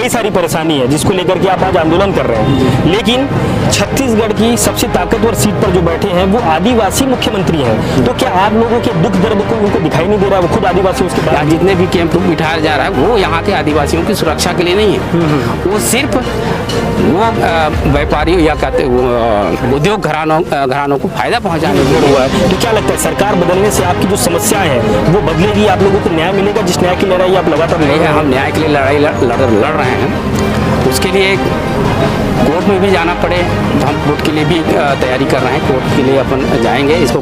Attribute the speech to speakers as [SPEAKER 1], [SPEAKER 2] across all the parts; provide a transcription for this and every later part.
[SPEAKER 1] कई सारी परेशानी है जिसको लेकर के आप आज आंदोलन कर रहे हैं, लेकिन छत्तीसगढ़ की सबसे ताकतवर सीट पर जो बैठे हैं वो आदिवासी मुख्यमंत्री हैं। तो क्या आप लोगों के दुख दर्द को उनको दिखाई नहीं दे रहा? वो खुद आदिवासी, उसके बाद
[SPEAKER 2] जितने भी कैंप बिठाया जा रहा है वो यहाँ के आदिवासियों की सुरक्षा के लिए नहीं है, वो सिर्फ वो व्यापारियों या कहते उद्योग घरानों को फायदा पहुँचाने के लिए हुआ है।
[SPEAKER 1] तो क्या लगता है सरकार बदलने से आपकी जो समस्याएं हैं वो बदलेगी? आप लोगों को न्याय मिलेगा जिस न्याय की लड़ाई आप लगातार लड़ रहे हैं?
[SPEAKER 2] हम न्याय के लिए लड़ाई लड़ रहे हैं, उसके लिए कोर्ट में भी जाना पड़े तो हम कोर्ट के लिए भी तैयारी कर रहे हैं। कोर्ट के लिए अपन जाएंगे। इसको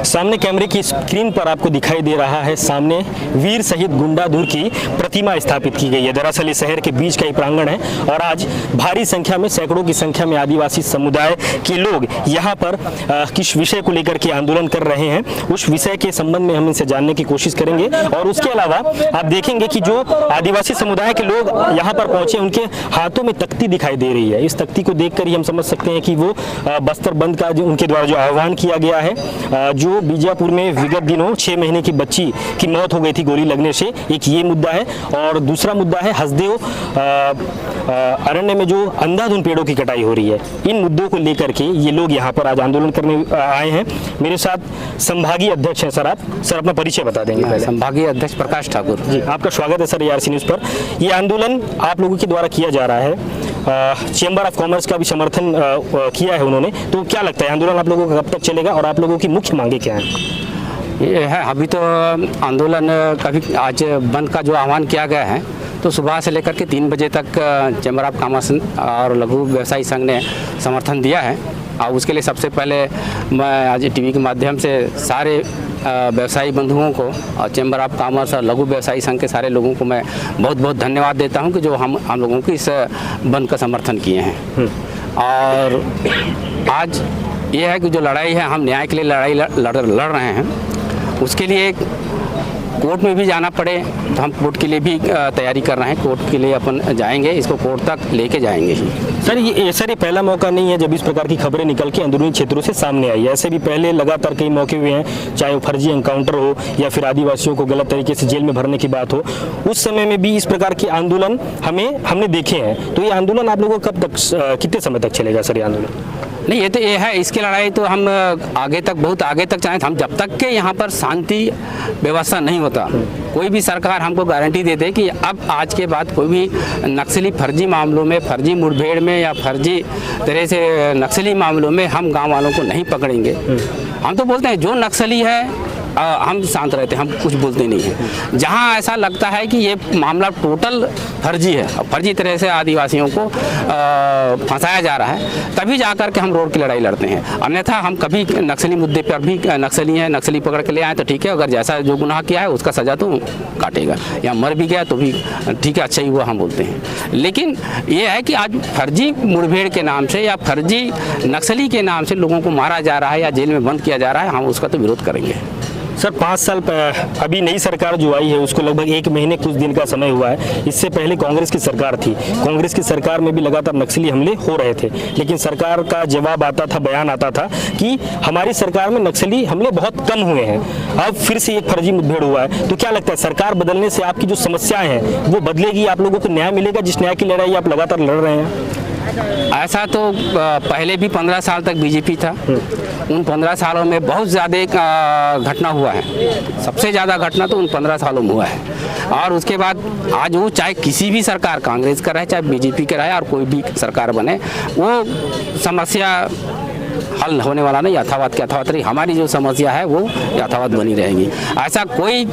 [SPEAKER 1] सामने कैमरे की स्क्रीन पर आपको दिखाई दे रहा है, सामने वीर शहीद गुंडाधुर की प्रतिमा स्थापित की गई है। दरअसल इस शहर के बीच का ही प्रांगण है और आज भारी संख्या में, सैकड़ों की संख्या में आदिवासी समुदाय के लोग यहाँ पर किस विषय को लेकर के आंदोलन कर रहे हैं, उस विषय के संबंध में हम इनसे जानने की कोशिश करेंगे। और उसके अलावा आप देखेंगे कि जो आदिवासी समुदाय के लोग यहाँ पर पहुंचे, उनके हाथों में तख्ती दिखाई दे रही है। इस तख्ती को देखकर ही हम समझ सकते हैं कि वो बस्तर बंद का उनके द्वारा जो आह्वान किया गया है, जो बीजापुर में विगत दिनों 6 महीने की बच्ची की मौत हो गई थी गोली लगने से, एक ये मुद्दा है। और दूसरा मुद्दा है हसदेव अरण्य में जो अंधाधुंध पेड़ों की कटाई हो रही है। इन मुद्दों को लेकर के ये लोग यहाँ पर आज आंदोलन करने आए हैं। मेरे साथ संभागीय अध्यक्ष हैं सर। आप सर अपना परिचय बता देंगे पहले?
[SPEAKER 2] संभागीय अध्यक्ष प्रकाश ठाकुर
[SPEAKER 1] जी, आपका स्वागत है सर ARC न्यूज़ पर। ये आंदोलन आप लोगों के द्वारा किया जा रहा है, चेंबर ऑफ कॉमर्स का भी समर्थन किया है उन्होंने, तो क्या लगता है आंदोलन आप लोगों का कब तक चलेगा और आप लोगों की मुख्य मांगे क्या हैं?
[SPEAKER 2] ये है अभी तो आंदोलन कभी आज बंद का जो आह्वान किया गया है, तो सुबह से लेकर के 3 बजे तक चैम्बर ऑफ कॉमर्स और लघु व्यवसायी संघ ने समर्थन दिया है। और उसके लिए सबसे पहले मैं आज टीवी के माध्यम से सारे व्यवसायी बंधुओं को और चैम्बर ऑफ कॉमर्स और लघु व्यवसायी संघ के सारे लोगों को मैं बहुत बहुत धन्यवाद देता हूं कि जो हम लोगों को इस बंद का समर्थन किए हैं। और आज ये है कि जो लड़ाई है, हम न्याय के लिए लड़ाई लड़ रहे हैं, उसके लिए कोर्ट में भी जाना पड़े तो हम कोर्ट के लिए भी तैयारी कर रहे हैं। कोर्ट के लिए अपन जाएंगे, इसको कोर्ट तक लेके जाएंगे ही।
[SPEAKER 1] सर ये पहला मौका नहीं है जब इस प्रकार की खबरें निकल के अंदरूनी क्षेत्रों से सामने आई है। ऐसे भी पहले लगातार कई मौके हुए हैं, चाहे वो फर्जी एनकाउंटर हो या फिर आदिवासियों को गलत तरीके से जेल में भरने की बात हो। उस समय में भी इस प्रकार के आंदोलन हमने देखे हैं। तो ये आंदोलन आप लोगों को कब तक, कितने समय तक चलेगा सर ये आंदोलन?
[SPEAKER 2] नहीं, ये तो ये है, इसकी लड़ाई तो हम आगे तक, बहुत आगे तक चाहें। हम जब तक के यहाँ पर शांति व्यवस्था नहीं होता, कोई भी सरकार हमको गारंटी देते कि अब आज के बाद कोई भी नक्सली फर्जी मामलों में, फर्जी मुठभेड़ में या फर्जी तरह से नक्सली मामलों में हम गांव वालों को नहीं पकड़ेंगे। हम तो बोलते हैं जो नक्सली है हम शांत रहते हैं, हम कुछ बोलते नहीं हैं। जहाँ ऐसा लगता है कि ये मामला टोटल फर्जी है, फर्जी तरह से आदिवासियों को फंसाया जा रहा है, तभी जाकर के हम रोड की लड़ाई लड़ते हैं। अन्यथा हम कभी नक्सली मुद्दे पर भी, नक्सली हैं, नक्सली पकड़ के ले आए तो ठीक है, अगर जैसा जो गुनाह किया है उसका सजा तो काटेगा, या मर भी गया तो भी ठीक है, अच्छा ही हुआ हम बोलते हैं। लेकिन ये है कि आज फर्जी मुठभेड़ के नाम से या फर्जी नक्सली के नाम से लोगों को मारा जा रहा है या जेल में बंद किया जा रहा है, हम उसका तो विरोध करेंगे।
[SPEAKER 1] सर 5 साल अभी नई सरकार जो आई है उसको लगभग 1 महीने कुछ दिन का समय हुआ है। इससे पहले कांग्रेस की सरकार थी, कांग्रेस की सरकार में भी लगातार नक्सली हमले हो रहे थे, लेकिन सरकार का जवाब आता था, बयान आता था कि हमारी सरकार में नक्सली हमले बहुत कम हुए हैं। अब फिर से एक फर्जी मुठभेड़ हुआ है। तो क्या लगता है सरकार बदलने से आपकी जो समस्याएं हैं वो बदलेगी? आप लोगों को न्याय मिलेगा जिस न्याय की लड़ाई आप लगातार लड़ रहे हैं?
[SPEAKER 2] ऐसा तो पहले भी 15 साल तक बीजेपी था। उन 15 सालों में बहुत ज़्यादा घटना हुआ है, सबसे ज़्यादा घटना तो उन 15 सालों में हुआ है। और उसके बाद आज वो चाहे किसी भी सरकार, कांग्रेस का रहे चाहे बीजेपी का रहे और कोई भी सरकार बने, वो समस्या हल होने वाला नहीं, यथावत के यथावत रही। हमारी जो समस्या है वो यथावत बनी रहेगी। ऐसा कोई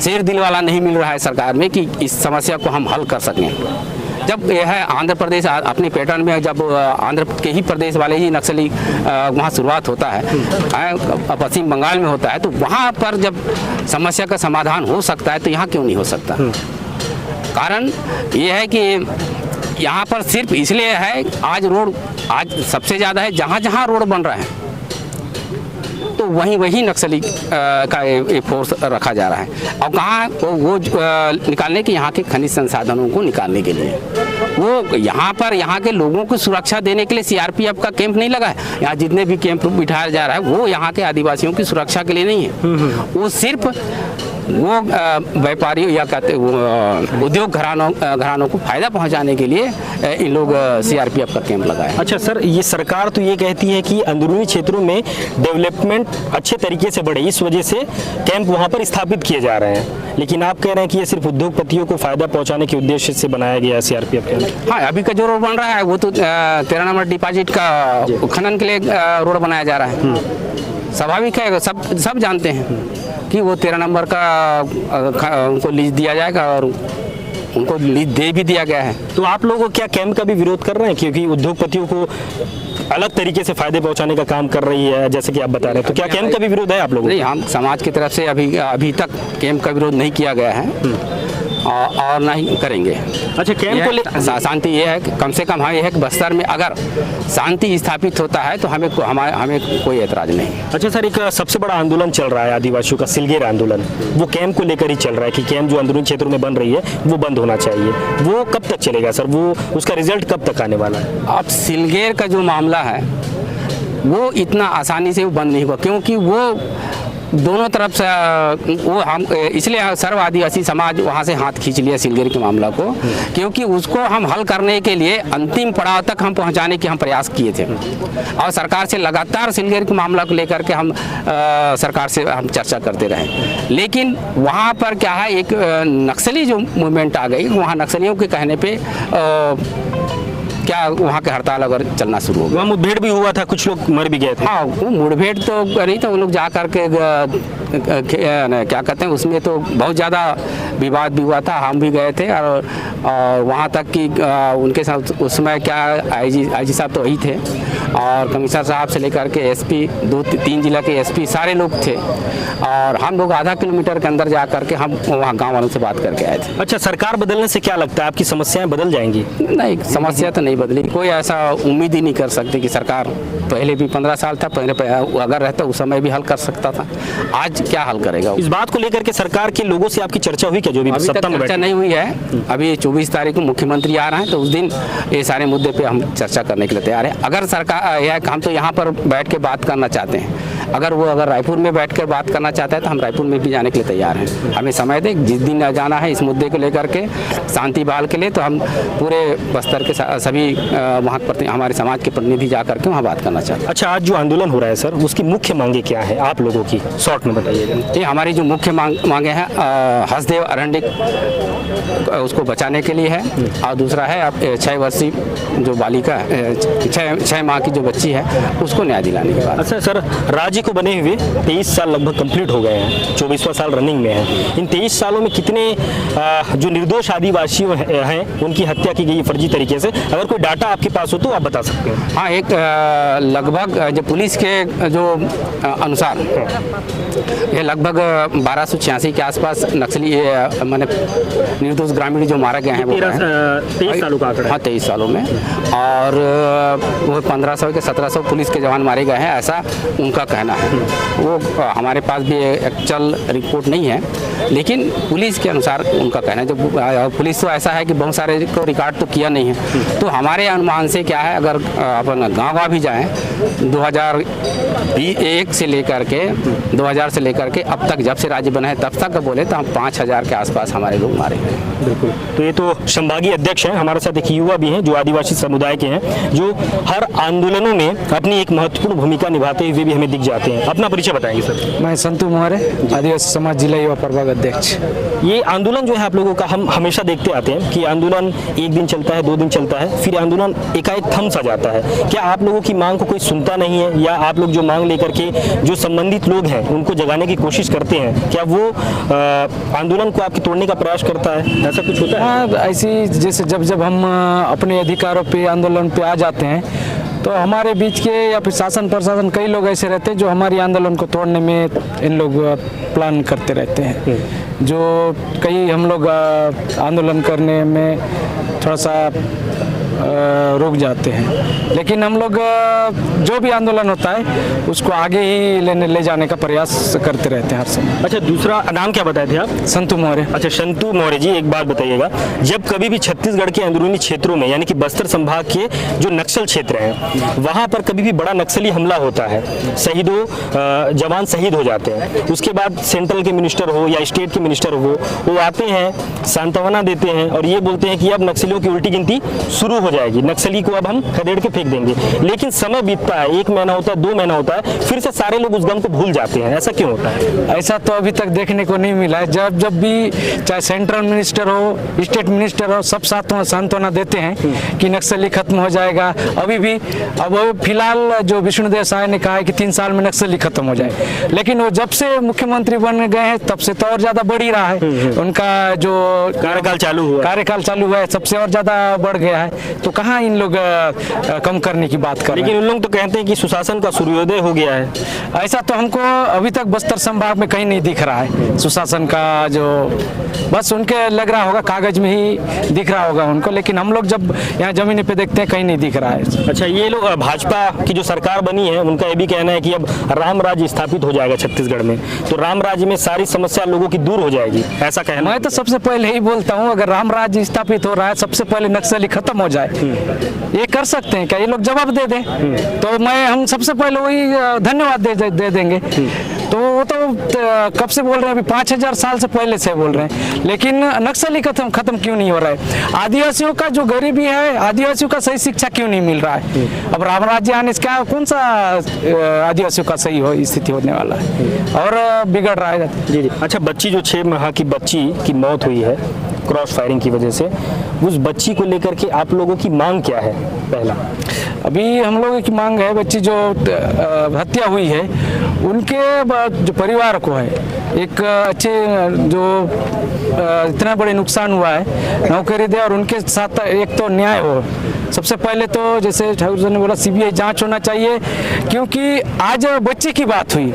[SPEAKER 2] शेर दिल वाला नहीं मिल रहा है सरकार में कि इस समस्या को हम हल कर सकें। जब यह है आंध्र प्रदेश अपने पैटर्न में, जब आंध्र के ही प्रदेश वाले ही नक्सली वहाँ शुरुआत होता है, पश्चिम बंगाल में होता है, तो वहाँ पर जब समस्या का समाधान हो सकता है तो यहाँ क्यों नहीं हो सकता? कारण ये है कि यहाँ पर सिर्फ इसलिए है, आज सबसे ज़्यादा है जहाँ जहाँ रोड बन रहा है तो वही नक्सली का एक फोर्स रखा जा रहा है। अब कहाँ वो निकालने के, यहाँ के खनिज संसाधनों को निकालने के लिए वो यहाँ के लोगों को सुरक्षा देने के लिए सीआरपीएफ का कैंप नहीं लगा है। यहाँ जितने भी कैंप बिठाया जा रहा है वो यहाँ के आदिवासियों की सुरक्षा के लिए नहीं है, वो सिर्फ वो व्यापारियों या कहते वो उद्योग घरानों को फायदा पहुंचाने के लिए इन लोग सीआरपीएफ का कैंप लगाए।
[SPEAKER 1] अच्छा सर, ये सरकार तो ये कहती है कि अंदरूनी क्षेत्रों में डेवलपमेंट अच्छे तरीके से बढ़े, इस वजह से कैंप वहाँ पर स्थापित किए जा रहे हैं, लेकिन आप कह रहे हैं कि ये सिर्फ उद्योगपतियों को फायदा पहुँचाने के उद्देश्य से बनाया गया है सीआरपीएफ कैंप।
[SPEAKER 2] हाँ, अभी का जो रोड बन रहा है वो तो 13 नंबर डिपॉजिट का खनन के लिए रोड बनाया जा रहा है। स्वाभाविक है, सब जानते हैं कि वो 13 नंबर का उनको लीज दिया जाएगा और उनको लीज दे भी दिया गया है।
[SPEAKER 1] तो आप लोग क्या कैंप का भी विरोध कर रहे हैं, क्योंकि उद्योगपतियों को अलग तरीके से फायदे पहुंचाने का काम कर रही है जैसे कि आप बता रहे हैं, तो क्या कैंप का भी विरोध है आप लोगों?
[SPEAKER 2] नहीं, हम समाज की तरफ से अभी तक कैंप का विरोध नहीं किया गया है और ना ही करेंगे।
[SPEAKER 1] अच्छा, कैंप को ले
[SPEAKER 2] शांति ये है कि कम से कम ये है कि बस्तर में अगर शांति स्थापित होता है तो हमें कोई एतराज नहीं।
[SPEAKER 1] अच्छा सर, एक सबसे बड़ा आंदोलन चल रहा है आदिवासियों का, सिलगेर आंदोलन, वो कैंप को लेकर ही चल रहा है कि कैंप जो अंदरूनी क्षेत्रों में बन रही है वो बंद होना चाहिए। वो कब तक चलेगा सर, वो उसका रिजल्ट कब तक आने वाला है?
[SPEAKER 2] अब सिलगेर का जो मामला है वो इतना आसानी से वो बंद नहीं हुआ, क्योंकि वो दोनों तरफ से वो हम इसलिए सर्व आदिवासी समाज वहाँ से हाथ खींच लिया सिलगेर के मामला को, क्योंकि उसको हम हल करने के लिए अंतिम पड़ाव तक हम पहुँचाने के हम प्रयास किए थे और सरकार से लगातार सिलगेर के मामला को लेकर के हम सरकार से हम चर्चा करते रहे। लेकिन वहाँ पर क्या है, एक नक्सली जो मूवमेंट आ गई, वहाँ नक्सलियों के कहने पे क्या वहाँ के हड़ताल अगर चलना शुरू हो गया।
[SPEAKER 1] वहाँ मुठभेड़ भी हुआ था, कुछ लोग मर भी गए थे।
[SPEAKER 2] हाँ, वो मुठभेड़ तो नहीं था, वो लोग जा करके क्या कहते हैं उसमें तो बहुत ज़्यादा विवाद भी हुआ था, हम भी गए थे और वहाँ तक कि उनके साथ उसमें क्या आईजी साहब तो वही थे और कमिश्नर साहब से लेकर के एसपी 2-3 जिला के एसपी सारे लोग थे और हम लोग आधा किलोमीटर के अंदर जा करके हम वहाँ गाँव वालों से बात करके आए थे।
[SPEAKER 1] अच्छा, सरकार बदलने से क्या लगता है आपकी समस्याएं बदल जाएंगी?
[SPEAKER 2] नहीं, समस्या तो नहीं बदली, कोई ऐसा उम्मीद ही नहीं कर सकती कि सरकार पहले भी 15 साल था, पहले अगर रहता उस समय भी हल कर सकता था, आज क्या हल करेगा?
[SPEAKER 1] इस बात को लेकर के सरकार के लोगों से आपकी चर्चा हुई क्या? जो भी सत्ता में
[SPEAKER 2] चर्चा नहीं हुई है, अभी 24 तारीख को मुख्यमंत्री आ रहे हैं तो उस दिन ये सारे मुद्दे पे हम चर्चा करने के लिए तैयार है। अगर सरकार यह हम तो यहाँ पर बैठ के बात करना चाहते हैं, अगर रायपुर में बैठ कर बात करना चाहता है तो हम रायपुर में भी जाने के लिए तैयार हैं। हमें समय दे, जिस दिन जाना है इस मुद्दे को लेकर के शांति बहाल के लिए, तो हम पूरे बस्तर के सभी वहाँ पर हमारे समाज के प्रतिनिधि जा करके वहाँ बात करना चाहते हैं।
[SPEAKER 1] अच्छा, आज जो आंदोलन हो रहा है सर, उसकी मुख्य मांगे क्या है आप लोगों की, शॉर्ट में बताइएगा।
[SPEAKER 2] ये हमारी जो मुख्य मांगे हैं हसदेव अरंडिक उसको बचाने के लिए है और दूसरा है अब 6 वर्षीय जो बालिका 6 माह की जो बच्ची है उसको न्याय दिलाने के बाद।
[SPEAKER 1] अच्छा सर, राज्य को बने हुए 23 साल लगभग कंप्लीट हो गए हैं, 24वां साल रनिंग में है। इन 23 सालों में कितने जो निर्दोष आदिवासी हैं उनकी हत्या की गई फर्जी तरीके से, अगर कोई डाटा आपके पास हो तो आप बता सकते हैं?
[SPEAKER 2] हाँ, एक लगभग जो पुलिस के जो अनुसार ये लगभग 1286 के आसपास नक्सली माने निर्दोष ग्रामीण जो मारे गए हैं वो
[SPEAKER 1] 23 सालों का आंकड़ा।
[SPEAKER 2] हाँ, 23 सालों में, और वो 1500 के 1700 पुलिस के जवान मारे गए हैं, ऐसा उनका कहना है। वो हमारे पास भी एक्चुअल रिपोर्ट नहीं है, लेकिन पुलिस के अनुसार उनका कहना है। जो पुलिस तो ऐसा है कि बहुत सारे को रिकॉर्ड तो किया नहीं है, तो हमारे अनुमान से क्या है, अगर अपन गाँव भी जाएँ 2001 से लेकर के 2000 से लेकर के अब तक, जब से राज्य बना है तब तक बोले तो हम 5000 के आसपास हमारे लोग मारे गए।
[SPEAKER 1] बिल्कुल, तो ये तो संभागीय अध्यक्ष हैं, हमारे साथ एक युवा भी हैं जो आदिवासी समुदाय के हैं, जो हर आंदोलनों में अपनी एक महत्वपूर्ण भूमिका निभाते हुए भी हमें दिख जाते हैं। अपना परिचय बताएंगे सर?
[SPEAKER 3] मैं संतू मोहरे, आदिवासी समाज जिला युवा प्रभाग अध्यक्ष।
[SPEAKER 1] ये आंदोलन जो है आप लोगों का, हम हमेशा देखते आते हैं कि आंदोलन एक दिन चलता है, 2 दिन चलता है, फिर आंदोलन एकाएक थम सा जाता है। क्या आप लोगों की मांग को कोई सुनता नहीं है, या आप लोग जो मांग लेकर के जो संबंधित लोग हैं उनको जगाने की कोशिश करते हैं, क्या वो आंदोलन को आपकी तोड़ने का प्रयास करता है? ऐसा कुछ होता है?
[SPEAKER 3] हाँ, ऐसी जैसे जब हम अपने अधिकारों पे आंदोलन पे आ जाते हैं तो हमारे बीच के या फिर शासन प्रशासन कई लोग ऐसे रहते हैं जो हमारी आंदोलन को तोड़ने में इन लोग प्लान करते रहते हैं। जो कई हम लोग आंदोलन करने में थोड़ा सा रुक जाते हैं। लेकिन हम लोग जो भी आंदोलन होता है उसको आगे ही ले जाने का प्रयास करते रहते हैं हर समय।
[SPEAKER 1] अच्छा, दूसरा नाम क्या बताए थे आप?
[SPEAKER 3] संतु मौर्य।
[SPEAKER 1] अच्छा, शंतु मौर्य जी, एक बात बताइएगा, जब कभी भी छत्तीसगढ़ के अंदरूनी क्षेत्रों में यानी कि बस्तर संभाग के जो नक्सल क्षेत्र हैं वहां पर कभी भी बड़ा नक्सली हमला होता है, जवान शहीद हो जाते हैं, उसके बाद सेंट्रल के मिनिस्टर हो या स्टेट के मिनिस्टर हो, वो आते हैं, सांत्वना देते हैं और ये बोलते हैं कि अब नक्सलियों की उल्टी गिनती शुरू हो जाएगी, नक्सली को अब हम खदेड़ के फेंक देंगे। लेकिन समय बीतता है, 1 महीना होता है, 2 महीना होता है, फिर से सारे लोग उस गम को भूल जाते हैं। ऐसा क्यों होता है?
[SPEAKER 3] ऐसा तो अभी तक देखने को नहीं मिला है। जब भी चाहे सेंट्रल मिनिस्टर हो, स्टेट मिनिस्टर हो, सब सांत्वना देते हैं कि नक्सली खत्म हो जाएगा। अभी भी अब फिलहाल जो विष्णुदेव साय ने कहा है कि 3 साल में नक्सली खत्म हो जाए, लेकिन वो जब से मुख्यमंत्री बन गए हैं तब से तो और ज्यादा बढ़ ही रहा है। उनका जो कार्यकाल चालू हुआ है सबसे और ज्यादा बढ़ गया है। तो कहाँ इन लोग कम करने की बात कर रहे हैं?
[SPEAKER 1] लेकिन उन लोग तो कहते हैं कि सुशासन का सूर्योदय हो गया है।
[SPEAKER 3] ऐसा तो हमको अभी तक बस्तर संभाग में कहीं नहीं दिख रहा है सुशासन का, जो बस उनके लग रहा होगा कागज में ही दिख रहा होगा उनको, लेकिन हम लोग जब यहाँ जमीन पे देखते हैं कहीं नहीं दिख रहा है।
[SPEAKER 1] अच्छा, ये लोग भाजपा की जो सरकार बनी है उनका ये भी कहना है कि अब राम राज्य स्थापित हो जाएगा छत्तीसगढ़ में, तो राम राज्य में सारी समस्या लोगों की दूर हो जाएगी, ऐसा कहना।
[SPEAKER 3] मैं तो सबसे पहले ही बोलता हूँ, अगर राम राज्य स्थापित हो रहा है सबसे पहले नक्सली खत्म हो जाए। ये कर सकते हैं क्या? ये लोग जवाब दे दें तो हम सबसे पहले वही धन्यवाद दे देंगे। तो वो तो कब से बोल रहे हैं, अभी 5000 साल से पहले से बोल रहे हैं, लेकिन नक्सली खत्म क्यों नहीं हो रहा है? आदिवासियों का जो गरीबी है, आदिवासियों का सही शिक्षा क्यों नहीं मिल रहा है? अब राम राज्य आने से क्या कौन सा आदिवासियों का सही हो स्थिति होने वाला है और बिगड़ रहा है।
[SPEAKER 1] जी जी। अच्छा, बच्ची जो 6 माह की बच्ची की मौत हुई है क्रॉस फायरिंग की वजह से, उस बच्ची को लेकर के आप लोगों की मांग क्या है? पहला,
[SPEAKER 3] अभी हम लोगों की मांग है, बच्ची जो हत्या हुई है उनके जो परिवार को है एक अच्छे जो इतना बड़े नुकसान हुआ है नौकरी दे और उनके साथ एक तो न्याय हो। सबसे पहले तो जैसे ठाकुर जी ने बोला सीबीआई जांच होना चाहिए, क्योंकि आज बच्ची की बात हुई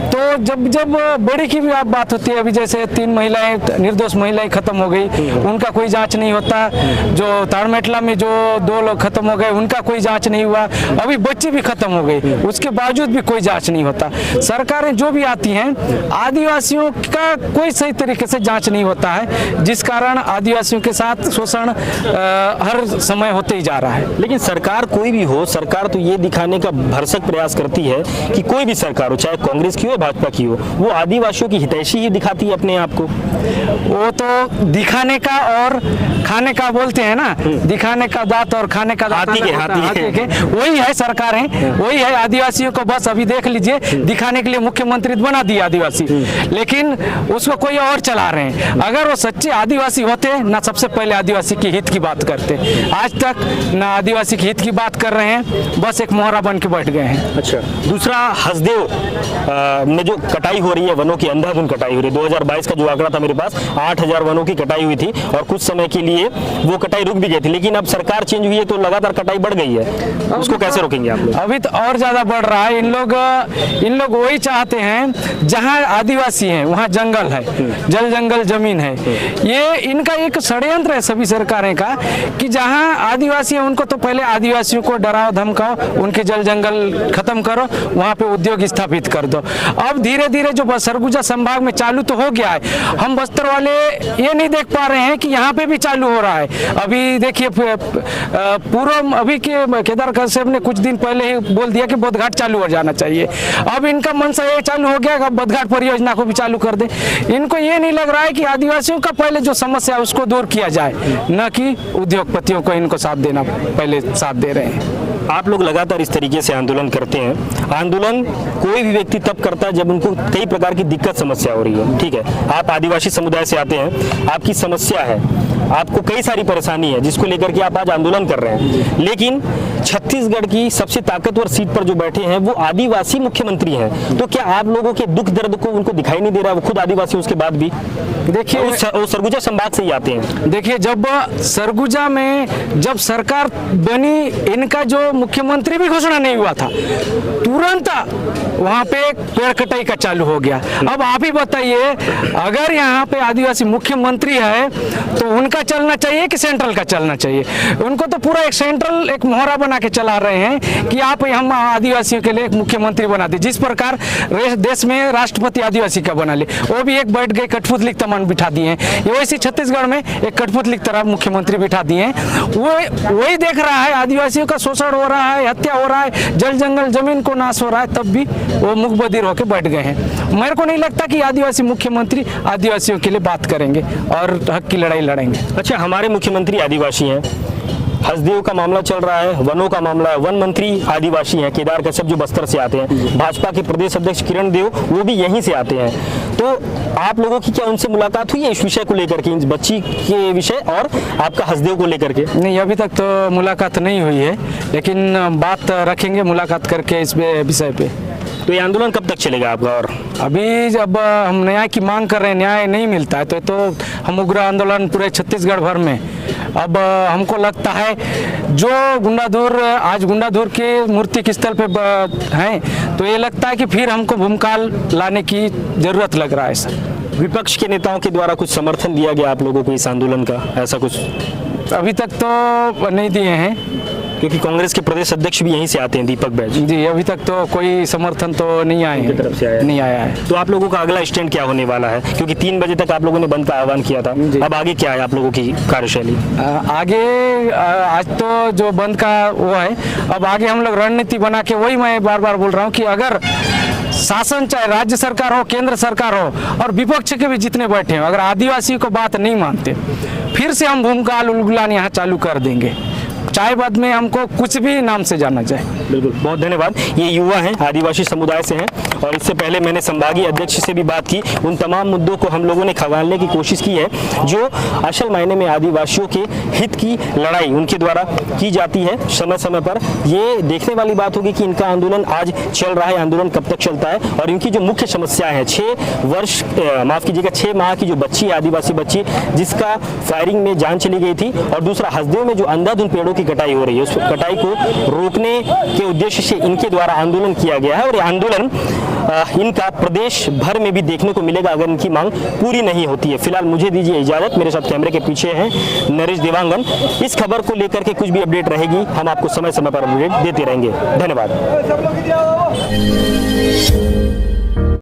[SPEAKER 3] तो जब बड़ी की भी आप बात होती है, अभी जैसे 3 महिलाएं निर्दोष महिलाएं खत्म हो गई, उनका कोई जांच नहीं होता। जो ताड़मेटला में जो 2 लोग खत्म हो गए उनका कोई जांच नहीं हुआ, अभी बच्ची भी खत्म हो गई, उसके बावजूद भी कोई जांच नहीं होता। सरकारें जो भी आती हैं आदिवासियों का कोई सही तरीके से जांच नहीं होता है, जिस कारण आदिवासियों के साथ शोषण हर समय होते ही जा रहा है।
[SPEAKER 1] लेकिन सरकार कोई भी हो, सरकार तो ये दिखाने का भरसक प्रयास करती है कि कोई भी सरकार हो, चाहे कांग्रेस की हो भाजपा की हो, वो आदिवासियों की हितैषी ही दिखाती है अपने आप को।
[SPEAKER 3] वो तो दिखाने का और खाने का बोलते हैं ना, दिखाने का दांत और खाने का दांत हाथी के वही है सरकारें, वही है आदिवासियों को। बस अभी देख लीजिए, दिखाने के लिए मुख्यमंत्री बना दिया आदिवासी, लेकिन उसको कोई और चला रहे हैं। अगर वो सच्चे आदिवासी होते ना सबसे पहले आदिवासी की हित की बात करते, आज तक ना आदिवासी की हित की बात कर रहे हैं, बस एक मोहरा बन के बैठ गए हैं।
[SPEAKER 1] अच्छा, दूसरा हसदेव में जो कटाई हो रही है, वनों की अंधाधुंध कटाई हो रही है, 2022 का जो आंकड़ा था मेरे पास 8000 वनों की कटाई हुई थी और कुछ समय के लिए वो कटाई रुक भी गई थी, लेकिन अब सरकार चेंज हुई है तो लगातार कटाई बढ़ गई है। उसको कैसे रोकेंगे आप लोग?
[SPEAKER 3] अभी तो और ज्यादा बढ़ रहा है। इन लोग वही चाहते हैं जहां आदिवासी हैं वहां जंगल है, जल जंगल जमीन है। ये इनका एक षड्यंत्र है सभी सरकारें का कि जहां आदिवासी है उनको तो पहले आदिवासियों को डराओ धमकाओ, उनके जल जंगल खत्म करो, वहां पे उद्योग स्थापित कर दो। अब धीरे धीरे जो सरगुजा संभाग में चालू तो हो गया है, हम बस्तर वाले ये नहीं देख पा रहे हैं कि यहाँ पे भी चालू हो रहा है। अभी देखिए पूर्व अभी के केदार कश्यप ने कुछ दिन पहले ही बोल दिया कि बोधघाट चालू हो जाना चाहिए। अब इनका मनसा ये चालू हो गया कि बोधघाट परियोजना को भी चालू कर दे। इनको ये नहीं लग रहा है कि आदिवासियों का पहले जो समस्या है उसको दूर किया जाए, न कि उद्योगपतियों को इनको साथ देना पहले साथ दे रहे हैं।
[SPEAKER 1] आप लोग लगातार इस तरीके से आंदोलन करते हैं। आंदोलन कोई भी व्यक्ति तब करता है जब उनको कई प्रकार की दिक्कत समस्या हो रही है, ठीक है। आप आदिवासी समुदाय से आते हैं, आपकी समस्या है, आपको कई सारी परेशानी है जिसको लेकर के आप आज आंदोलन कर रहे हैं, लेकिन छत्तीसगढ़ की सबसे ताकतवर सीट पर जो बैठे हैं वो आदिवासी मुख्यमंत्री हैं, तो क्या आप लोगों के दुख दर्द को उनको दिखाई नहीं दे रहा? वो खुद आदिवासी उसके बाद भी
[SPEAKER 3] देखिए
[SPEAKER 1] वो सरगुजा संभाग से ही आते हैं।
[SPEAKER 3] देखिए, जब सरगुजा में जब सरकार बनी, इनका जो मुख्यमंत्री भी घोषणा नहीं हुआ था, तुरंत वहाँ पे पेड़ कटाई का चालू हो गया। अब आप ही बताइए, अगर यहाँ पे आदिवासी मुख्यमंत्री है तो उनका चलना चाहिए कि सेंट्रल का चलना चाहिए? उनको तो पूरा एक सेंट्रल एक मोहरा बना के चला रहे हैं कि आप हम आदिवासियों के लिए एक मुख्यमंत्री बना दे। जिस प्रकार देश में राष्ट्रपति आदिवासी का बना ले, वो भी एक बैठ गए कठपुतली की तमान बिठा दिए हैं। ये वैसे छत्तीसगढ़ में एक कठपुतली की तरह मुख्यमंत्री बिठा दिए हैं। वो वही देख रहा है, आदिवासियों का शोषण हो रहा है, हत्या हो रहा है, जल जंगल जमीन को नाश हो रहा है, तब भी वो मुख बधिर होकर बैठ गए हैं। मेरे को नहीं लगता कि आदिवासी मुख्यमंत्री आदिवासियों के लिए बात करेंगे और हक की लड़ाई लड़ेंगे।
[SPEAKER 1] अच्छा, हमारे मुख्यमंत्री आदिवासी हैं, हसदेव का मामला चल रहा है, वनों का मामला है, वन मंत्री आदिवासी हैं, केदार कश्यप जो बस्तर से आते हैं, भाजपा के प्रदेश अध्यक्ष किरण देव वो भी यहीं से आते हैं। तो आप लोगों की क्या उनसे मुलाकात हुई है इस विषय को लेकर के, इस बच्ची के विषय और आपका हसदेव को लेकर के?
[SPEAKER 3] नहीं, अभी तक तो मुलाकात नहीं हुई है, लेकिन बात रखेंगे मुलाकात करके इस विषय पे।
[SPEAKER 1] तो ये आंदोलन कब तक चलेगा आपका? और
[SPEAKER 3] अभी जब हम न्याय की मांग कर रहे हैं, न्याय नहीं मिलता है तो हम उग्र आंदोलन पूरे छत्तीसगढ़ भर में। अब हमको लगता है जो गुंडाधुर के मूर्ति के स्थल पे हैं, तो ये लगता है कि फिर हमको भूमकाल लाने की जरूरत लग रहा है सर।
[SPEAKER 1] विपक्ष के नेताओं के द्वारा कुछ समर्थन दिया गया आप लोगों को इस आंदोलन का, ऐसा कुछ?
[SPEAKER 3] अभी तक तो नहीं दिए हैं,
[SPEAKER 1] क्योंकि कांग्रेस के प्रदेश अध्यक्ष भी यहीं से आते हैं, दीपक बैज
[SPEAKER 3] जी। अभी तक तो कोई समर्थन तो नहीं आया है,
[SPEAKER 1] तरफ से आया
[SPEAKER 3] नहीं आया है।
[SPEAKER 1] तो आप लोगों का अगला स्टैंड क्या होने वाला है? क्योंकि 3 बजे तक आप लोगों ने बंद का आह्वान किया था, अब आगे क्या है आप लोगों की कार्यशैली?
[SPEAKER 3] आगे आज तो जो बंद का वो है, अब आगे हम लोग रणनीति बना के, वही मैं बार बार बोल रहा हूँ कि अगर शासन चाहे राज्य सरकार हो, केंद्र सरकार हो और विपक्ष के भी जितने बैठे हो, अगर आदिवासी को बात नहीं मानते, फिर से हम भूमकाल उलगुलान यहाँ चालू कर देंगे, चाहे बाद में हमको कुछ भी नाम से जाना जाए।
[SPEAKER 1] बिल्कुल, बहुत धन्यवाद। ये युवा हैं, आदिवासी समुदाय से हैं, और इससे पहले मैंने संभागीय अध्यक्ष से भी बात की। उन तमाम मुद्दों को हम लोगों ने खंगालने की कोशिश की है जो असल मायने में आदिवासियों के हित की लड़ाई उनके द्वारा की जाती है समय समय पर। ये देखने वाली बात होगी कि इनका आंदोलन आज चल रहा है, आंदोलन कब तक चलता है, और इनकी जो मुख्य समस्याएं हैं, 6 माह की जो बच्ची है, आदिवासी बच्ची, जिसका फायरिंग में जान चली गई थी, और दूसरा हसदेव में जो अंधाधुंध पेड़ों की कटाई हो रही है, उस कटाई को रोकने के उद्देश्य से इनके द्वारा आंदोलन किया गया है। और ये आंदोलन इनका प्रदेश भर में भी देखने को मिलेगा अगर इनकी मांग पूरी नहीं होती है। फिलहाल मुझे दीजिए इजाजत, मेरे साथ कैमरे के पीछे हैं नरेश देवांगन। इस खबर को लेकर के कुछ भी अपडेट रहेगी हम आपको समय समय पर अपडेट देते रहेंगे। धन्यवाद।